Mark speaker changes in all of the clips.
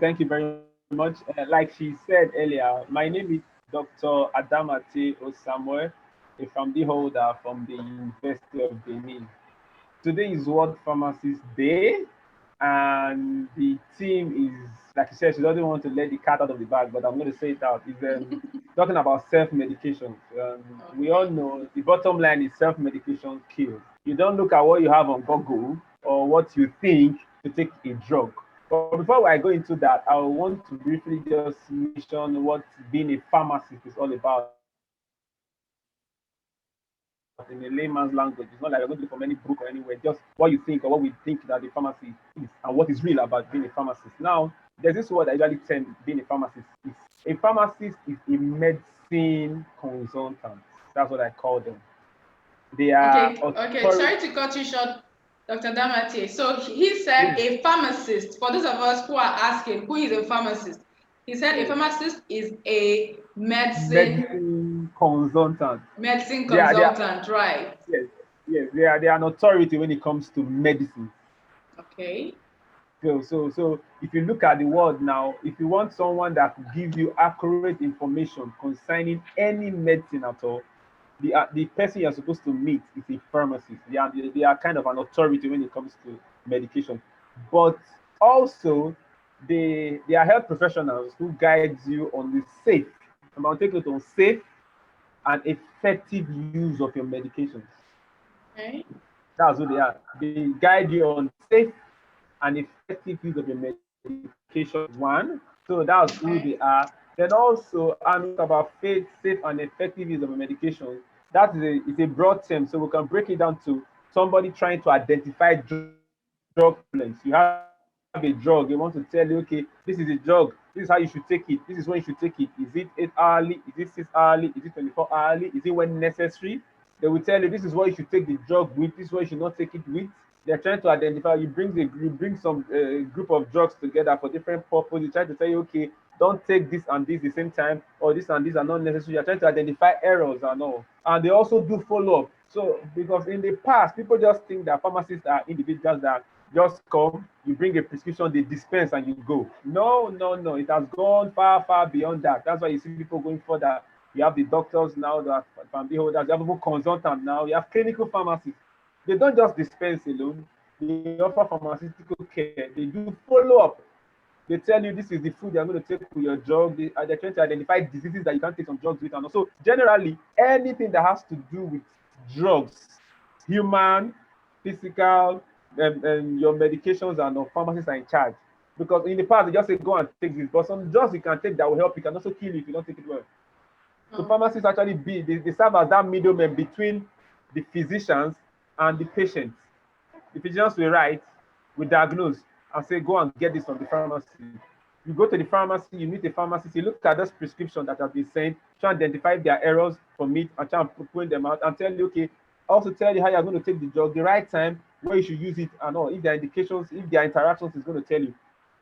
Speaker 1: Thank you very much. Like she said earlier, my name is Dr. Adamatie Osamuel, a PharmD holder from the University of Benin. Today is World Pharmacist Day, and the theme is, like she said, she doesn't want to let the cat out of the bag, but I'm going to say it out. Is talking about self-medication. We all
Speaker 2: Okay.
Speaker 1: know the bottom line is self-medication kills. You don't look at what you have on Google or what you think to take a drug. But before I go into that, I want to briefly just mention what being a pharmacist is all about in a layman's language. It's not like we're going to do from any book or anywhere, just what you think or what we think that the pharmacy is and what is real about being a pharmacist. Now, there's this word I usually term being a pharmacist. A pharmacist is a medicine consultant. That's what I call them. They are
Speaker 2: Okay.
Speaker 1: authority.
Speaker 2: Sorry to cut you short, Dr. Damati. So he said a pharmacist. For those of us who are asking, who is a pharmacist? He said a
Speaker 1: Yes.
Speaker 2: pharmacist is a
Speaker 1: Medicine consultant.
Speaker 2: medicine
Speaker 1: They are
Speaker 2: consultant, right?
Speaker 1: yes, yes, they are an authority when it comes to medicine.
Speaker 2: Okay.
Speaker 1: So if you look at the world now, if you want someone that could give you accurate information concerning any medicine at all, the person you're supposed to meet is a pharmacist. They are kind of an authority when it comes to medication, but also they are health professionals who guides you on the safe. I'm going to take it on safe and effective use of your medications.
Speaker 2: Okay.
Speaker 1: That's who they are. They guide you on safe and effective use of your medication. One, so that's who
Speaker 2: Okay.
Speaker 1: they are. Then also, and we talk about safe and effective use of a medication. That is a broad term, so we can break it down to somebody trying to identify drug problems. You have a drug, they want to tell you, okay, this is a drug, this is how you should take it, this is when you should take it. Is it 8 hourly? Is it 6 hourly? Is it 24 hourly? Is it when necessary? They will tell you this is what you should take the drug with, this is what you should not take it with. They're trying to identify. You bring some group of drugs together for different purposes. You try to say, okay, don't take this and this the same time, or this and this are not necessary. You're trying to identify errors and all. And they also do follow up. So because in the past, people just think that pharmacists are individuals that just come, you bring a prescription, they dispense and you go. No, no, no. It has gone far, far beyond that. That's why you see people going further. You have the doctors now, the family holders, you have people consultant now, you have clinical pharmacists. They don't just dispense alone, they offer pharmaceutical care. They do follow up. They tell you this is the food you're going to take with your drug. They're trying to identify diseases that you can't take some drugs with. And also, generally, anything that has to do with drugs, human, physical, and your medications and your pharmacists are in charge. Because in the past, they just say, go and take this. But some drugs you can take that will help, you can also kill you if you don't take it well. So
Speaker 2: Oh,
Speaker 1: pharmacists actually they serve as that middleman between the physicians and the patients. The physicians will write, will diagnose, and say, go and get this from the pharmacy. You go to the pharmacy, you meet the pharmacist, you look at those prescriptions that have been sent, try and identify if there are errors from it, and try and point them out, and tell you, okay, also tell you how you're going to take the drug, the right time, where you should use it, and all. If there are indications, if there are interactions, it's going to tell you.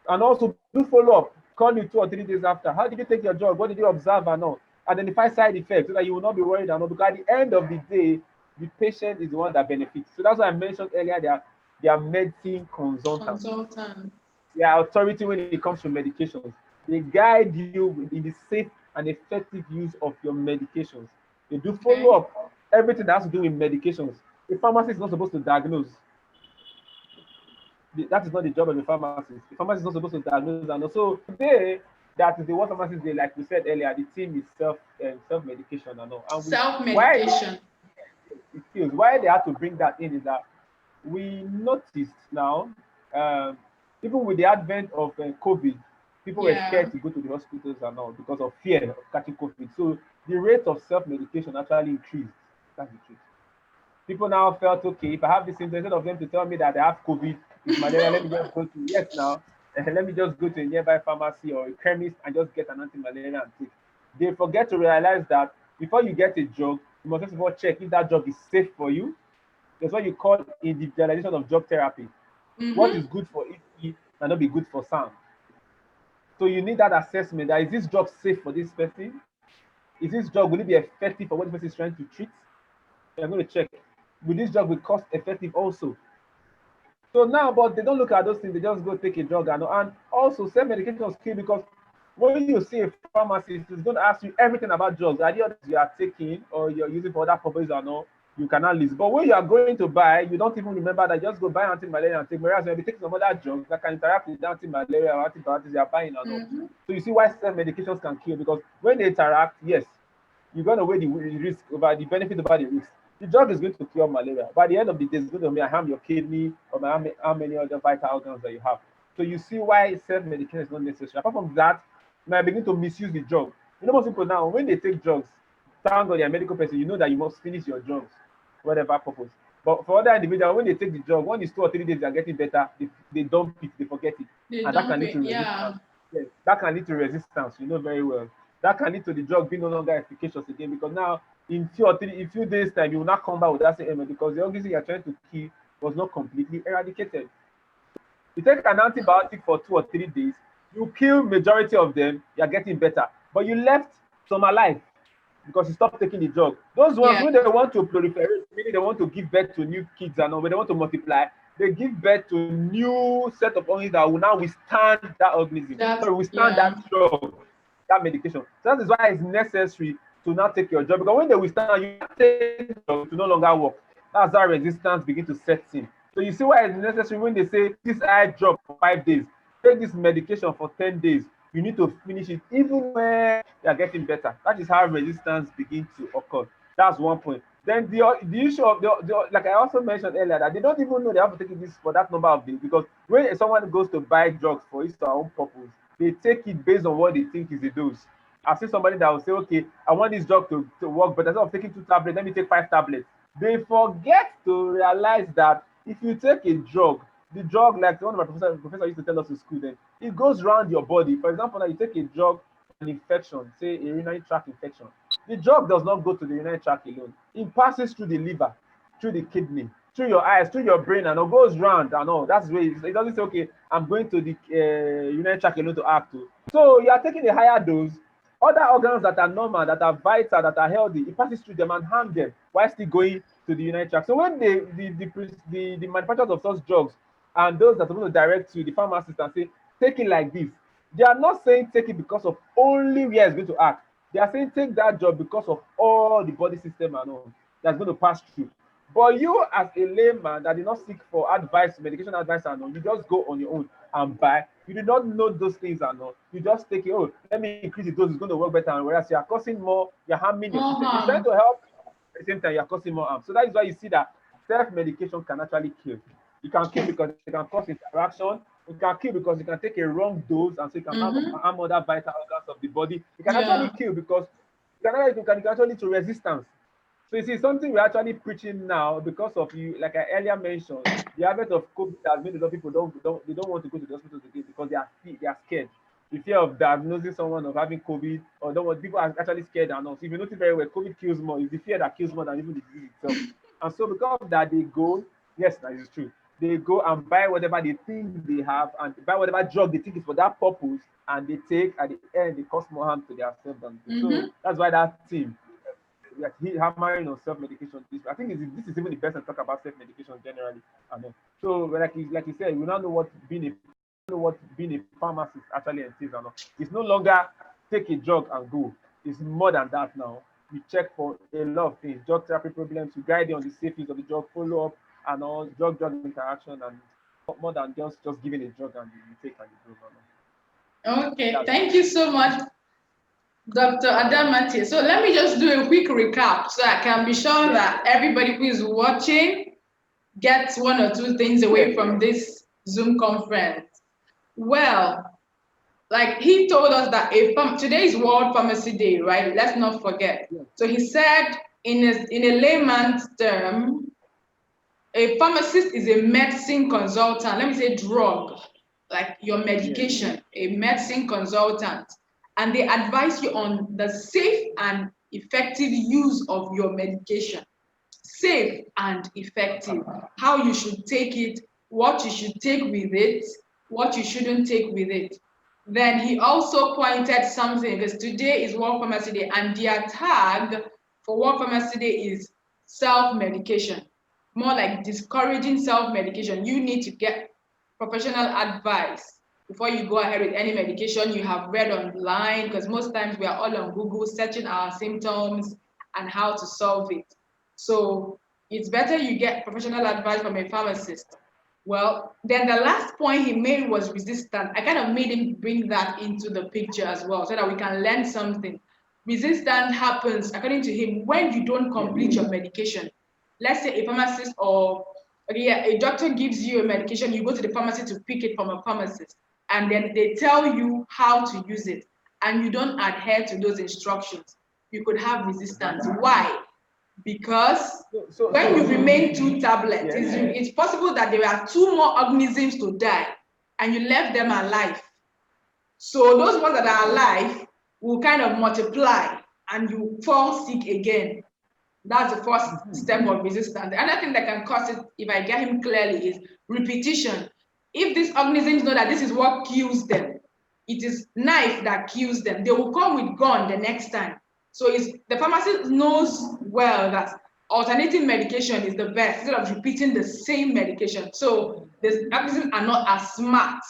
Speaker 1: And also do follow up, call you 2 or 3 days after. How did you take your drug? What did you observe and all? Identify side effects so that you will not be worried and all. Because at the end of the day, the patient is the one that benefits. So that's why I mentioned earlier they are medicine consultants.
Speaker 2: consultant.
Speaker 1: They are authority when it comes to medications. They guide you in the safe and effective use of your medications. They do follow
Speaker 2: Okay.
Speaker 1: up everything that has to do with medications. A pharmacist is not supposed to diagnose. That is not the job of a pharmacist. The pharmacist is not supposed to diagnose. And also today, that is the what pharmacist day. Like we said earlier, the theme is self medication and all. And we
Speaker 2: Self
Speaker 1: why
Speaker 2: medication.
Speaker 1: it feels why they had to bring that in is that we noticed now, um, even with the advent of COVID, people were
Speaker 2: Yeah.
Speaker 1: scared to go to the hospitals and all because of fear of catching COVID. So the rate of self medication actually increased. That's the truth. People now felt, okay, if I have this symptom, instead of them to tell me that I have COVID, it's malaria, let me just go to, yes, now, let me just go to a nearby pharmacy or a chemist and just get an anti-malaria and take. They forget to realize that before you get a drug, you must first of all check if that drug is safe for you. That's what you call individualization of drug therapy. What is
Speaker 2: Mm-hmm.
Speaker 1: good for EP may not be good for Sam. So you need that assessment that is this drug safe for this person? Is this drug, will it be effective for what the person is trying to treat? You're going to check. Will this drug be cost effective also? So now, but they don't look at those things. They just go take a drug and also self-medication is key because when you see a pharmacist, it's going to ask you everything about drugs. Are the others you are taking or you're using for other purposes or no? You cannot list. But when you are going to buy, you don't even remember that. Just go buy anti-malaria and take. Whereas when you take some other drugs that can interact with the anti-malaria or antibiotics you are buying or no.
Speaker 2: Mm-hmm.
Speaker 1: So you see why self-medications can kill because when they interact, yes, you're going to weigh the risk over the benefit over the risk. The drug is going to cure malaria. By the end of the day, it's going to harm your kidney or how many other vital organs that you have. So you see why self-medication is not necessary. Apart from that, you might begin to misuse the drug. You know, most people now, when they take drugs, thank God you're a medical person, you know that you must finish your drugs, whatever purpose. But for other individuals, when they take the drug, one is 2 or 3 days, they are getting better, they dump it, they forget it.
Speaker 2: They
Speaker 1: And that can
Speaker 2: dump
Speaker 1: lead to
Speaker 2: it. Yeah.
Speaker 1: resistance. Yes, that can lead to resistance, you know very well. That can lead to the drug being no longer efficacious again because now in few days time you will not come back with that same ailment because the organism you're trying to kill was not completely eradicated. You take an antibiotic for 2 or 3 days, you kill majority of them, you're getting better. But you left some alive because you stopped taking the drug. Those ones
Speaker 2: Yeah.
Speaker 1: when they want to proliferate, meaning they want to give birth to new kids and all, when they want to multiply, they give birth to new set of organisms that will now withstand that organism.
Speaker 2: That.
Speaker 1: Sorry, withstand
Speaker 2: Yeah.
Speaker 1: that drug, that medication. So that is why it's necessary to now take your drug because when they withstand, you can't take the drug, it will no longer work. That's how resistance begin to set in. So you see why it's necessary when they say this eye drop for 5 days, take this medication for 10 days. You need to finish it even when you are getting better. That is how resistance begins to occur. That's one point. Then the issue of like I also mentioned earlier that they don't even know they have to take this for that number of days because when someone goes to buy drugs for his or her own purpose, they take it based on what they think is the dose. I've seen somebody that will say, okay, I want this drug to work, but instead of taking 2 tablets, let me take 5 tablets. They forget to realize that if you take a drug, the drug, like one of my professor used to tell us in school then, it goes around your body. For example, now you take a drug for an infection, say a urinary tract infection. The drug does not go to the urinary tract alone. It passes through the liver, through the kidney, through your eyes, through your brain, and it goes round and all. That's where it doesn't say, okay, I'm going to the urinary tract alone to act. So you are taking a higher dose. Other organs that are normal, that are vital, that are healthy, it passes through them and harm them while still going to the urinary tract. So when the manufacturers of such drugs and those that are supposed to direct you, the pharmacist, and say, take it like this, they are not saying take it because of only where it's going to act. They are saying take that drug because of all the body system and all that's going to pass through. But you, as a layman that did not seek for advice, medication advice, and all, you just go on your own and buy. You do not know those things and all. You just take it. Oh, let me increase the dose. It's going to work better. And whereas you are causing more, you're harming your
Speaker 2: More
Speaker 1: system. You're trying
Speaker 2: harm.
Speaker 1: to help at the same time. You're causing more harm. So that is why you see that self-medication can actually kill. You can kill because it can cause interaction. It can kill because you can take a wrong dose and so you can
Speaker 2: Mm-hmm.
Speaker 1: harm other vital organs of the body. It can actually
Speaker 2: Yeah.
Speaker 1: kill because it can actually lead to resistance. So you see, something we're actually preaching now because of you, like I earlier mentioned, the advent of COVID has made a lot of people don't want to go to the hospitals again because they are scared. The fear of diagnosing someone of having COVID or don't want people are actually scared and all. So if you notice very well, COVID kills more. It's the fear that kills more than even the disease itself. And so because of that, they go, yes, that is true. They go and buy whatever they think they have and buy whatever drug they think is for that purpose, and they take at the end they cause more harm to themselves than good. So
Speaker 2: Mm-hmm.
Speaker 1: that's why that team like he hammering on self-medication. I think this is even the best to talk about self-medication generally. I know. So like you said, we now know what being a pharmacist actually entails. I know. It's no longer take a drug and go. It's more than that now. You check for a lot of things, drug therapy problems, you guide you on the safe use of the drug, follow up and all drug interaction and more than just giving a drug and you take and you go.
Speaker 2: Okay.
Speaker 1: That's
Speaker 2: Thank you so much, Dr. Adamatie. So let me just do a quick recap so I can be sure
Speaker 1: yes,
Speaker 2: that everybody who is watching gets one or two things away
Speaker 1: yes,
Speaker 2: from this Zoom conference. Well, like he told us that today is World Pharmacy Day, right? Let's not forget.
Speaker 1: yes,
Speaker 2: So he said, in a layman's term, a pharmacist is a medicine consultant. Let me say drug, like your
Speaker 1: yes,
Speaker 2: medication, a medicine consultant, and they advise you on the safe and effective use of your medication. Safe and effective, how you should take it, what you should take with it, what you shouldn't take with it. Then he also pointed something because today is World Pharmacy Day and their tag for World Pharmacy Day is self-medication. more like discouraging self-medication. You need to get professional advice before you go ahead with any medication you have read online, because most times we are all on Google searching our symptoms and how to solve it. So it's better you get professional advice from a pharmacist. Well, then the last point he made was resistance. I kind of made him bring that into the picture as well so that we can learn something. Resistance happens, according to him, when you don't complete your medication. Let's say a pharmacist or okay, yeah, a doctor gives you a medication, you go to the pharmacy to pick it from a pharmacist, and then they tell you how to use it, and you don't adhere to those instructions. You could have resistance. Why? Because when you remain two tablets, it's possible that there are two more organisms to die, and you left them alive. So those ones that are alive will kind of multiply, and you fall sick again. That's the first step of resistance. The other thing that can cause it, if I get him clearly, is repetition. If these organisms know that this is what kills them, it is knife that kills them, they will come with gun the next time. So the pharmacist knows well that alternating medication is the best instead of repeating the same medication. So the organisms are not as smart.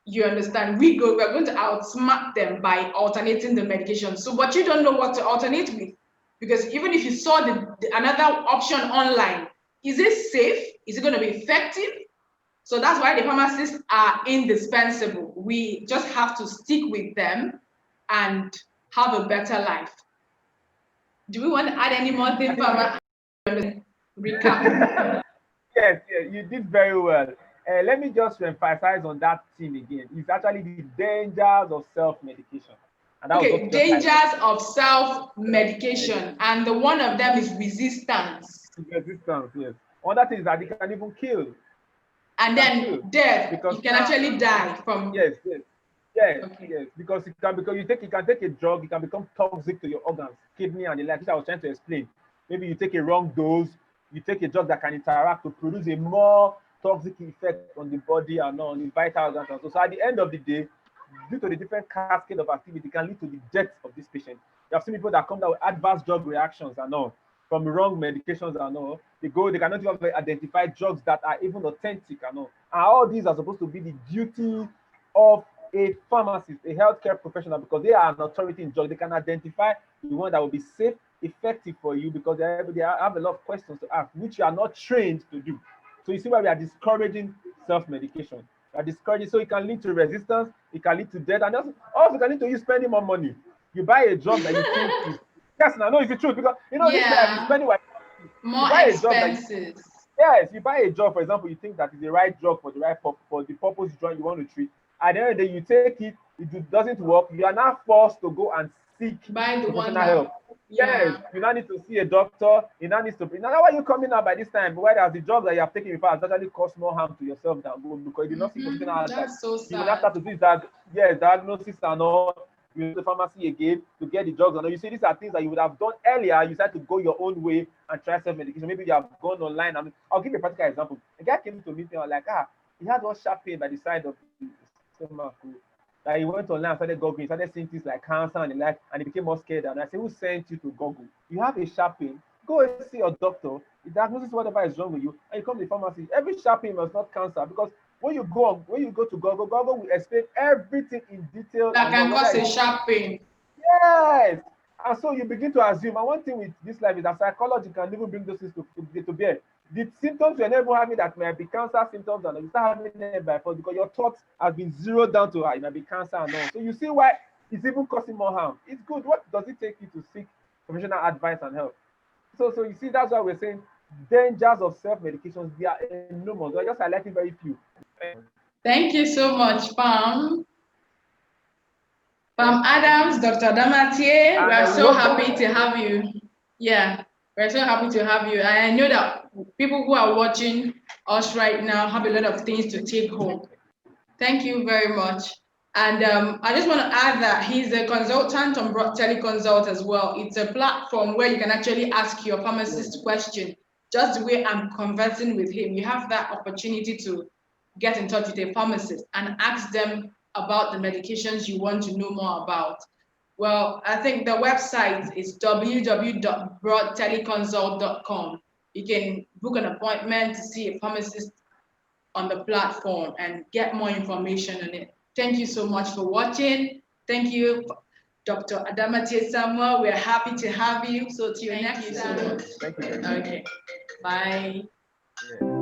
Speaker 2: You understand? We're going to outsmart them by alternating the medication. So, but you don't know what to alternate with, because even if you saw another option online, is it safe? Is it going to be effective? So that's why the pharmacists are indispensable. We just have to stick with them and have a better life. Do we want to add any more things, Pharma? Recap.
Speaker 1: Yes, yes, you did very well. Let me just emphasize on that theme again. It's actually the dangers of self-medication. And that was what
Speaker 2: Okay,
Speaker 1: you just
Speaker 2: dangers of self-medication, and the one of them is resistance.
Speaker 1: Resistance, yes. Other things that it can even kill.
Speaker 2: And then death.
Speaker 1: Because
Speaker 2: you can actually die from.
Speaker 1: Yes, yes. Yes,
Speaker 2: Okay.
Speaker 1: yes, because it can you can take a drug, it can become toxic to your organs, kidney and the like, which I was trying to explain. Maybe you take a wrong dose, you take a drug that can interact to produce a more toxic effect on the body and on the vital organs. So at the end of the day, due to the different cascade of activity, can lead to the death of this patient. You have seen people that come down with adverse drug reactions and all from wrong medications and all. They cannot even identify drugs that are even authentic and all. And all these are supposed to be the duty of a pharmacist, a healthcare professional, because they are an authority in drugs. They can identify the one that will be safe, effective for you, because they have a lot of questions to ask, which you are not trained to do. So you see why we are discouraging self-medication. We are discouraging, so it can lead to resistance, it can lead to death, and also can lead to you spending more money. You buy a drug that you think is yes, I know it's the truth, because this life is spending
Speaker 2: more expenses.
Speaker 1: Yes, you buy a drug, for example, you think that is the right drug for the purpose you want to treat. At the end of the day, you take it, it doesn't work. You are now forced to go and seek professional help. Yes, you now need to see a doctor. You now need to. Now, why are you coming out by this time? Whereas the drugs that you have taken before has actually caused more harm to yourself than good, because you did not seek professional advice.
Speaker 2: That's so sad.
Speaker 1: You will not start to do diagnosis and all. You go to the pharmacy again to get the drugs. And you see, these are things that you would have done earlier. You decided to go your own way and try self-medication. Maybe you have gone online. I'll give you a practical example. A guy came to me and was like, he had one sharp pain by the side of the stomach. That he went online and started googling, started seeing things like cancer and the like, and he became more scared. And I said, who sent you to Google? You have a sharp pain, go and see your doctor. He diagnoses whatever is wrong with you, and you come to the pharmacy. Every sharp pain was not cancer, because when you go to Google, Google will explain everything in detail.
Speaker 2: That can cause a sharp pain.
Speaker 1: Yes. And so you begin to assume. And one thing with this life is that psychology can even bring those things to bear. The symptoms you're never having that might be cancer symptoms, and you start having them by force because your thoughts have been zeroed down to it might be cancer and all. So you see why it's even causing more harm. It's good. What does it take you to seek professional advice and help? So you see, that's why we're saying dangers of self-medications, they are enormous. I just highlighting very few.
Speaker 2: Thank you so much, Pam. Pam Adams, Dr. Adamatie, we are so happy to have you. Yeah, we're so happy to have you. I know that people who are watching us right now have a lot of things to take home. Thank you very much. And I just want to add that he's a consultant on Teleconsult as well. It's a platform where you can actually ask your pharmacist question, just the way I'm conversing with him. You have that opportunity to get in touch with a pharmacist and ask them about the medications you want to know more about. Well, I think the website is www.broadteleconsult.com. You can book an appointment to see a pharmacist on the platform and get more information on it. Thank you so much for watching. Thank you, Dr. Adamatie Samuel. We're happy to have you. So till next time.
Speaker 1: Thank you very much.
Speaker 2: Okay. Bye.
Speaker 1: Yeah.